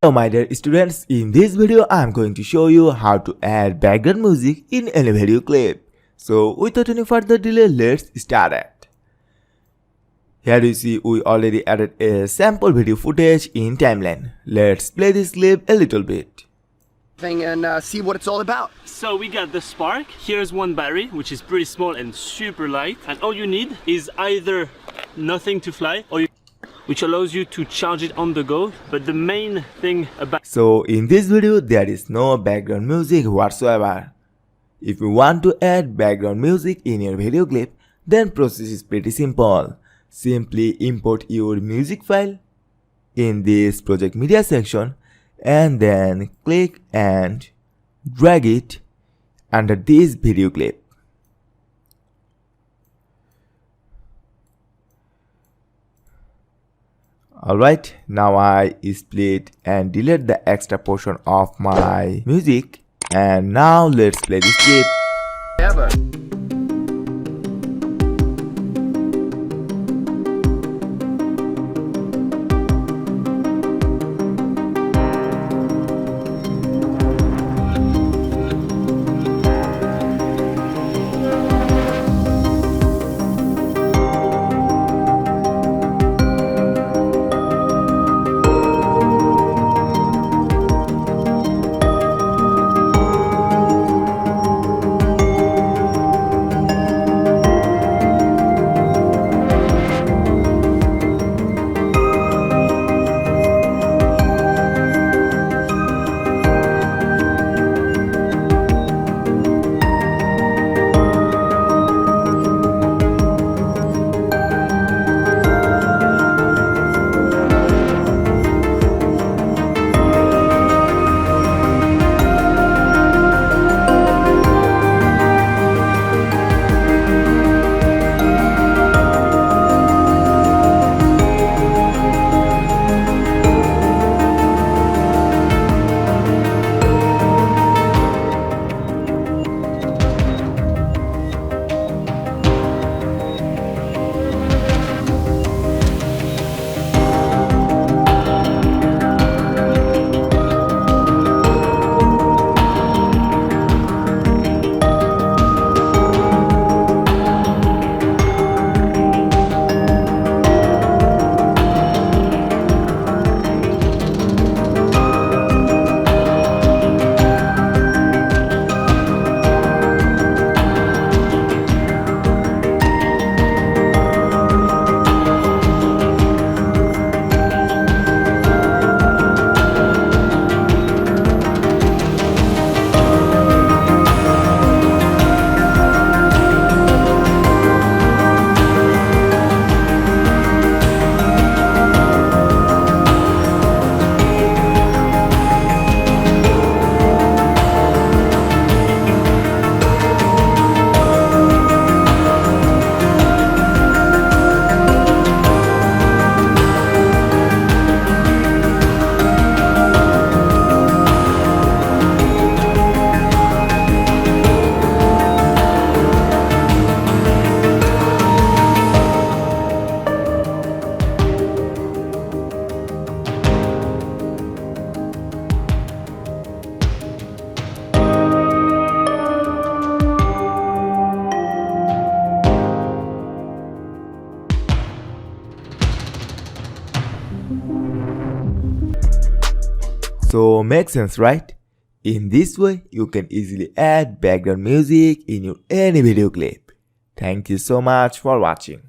Hello my dear students, in this video I am going to show you how to add background music in any video clip. So without any further delay, let's start it. Here you see we already added a sample video footage in timeline. Let's play this clip a little bit. And see what it's all about. So we got the spark. Here's one battery, which is pretty small and super light. And all you need is either nothing to fly or which allows you to charge it on the go. But the main thing about So in this video there is no background music whatsoever. If you want to add background music in your video clip, then process is pretty simple. Simply import your music file in this project media section and then click and drag it under this video clip. Alright, now I split and delete the extra portion of my music, and now let's play this clip. Ever. So makes sense, right? In this way, you can easily add background music in your any video clip. Thank you so much for watching.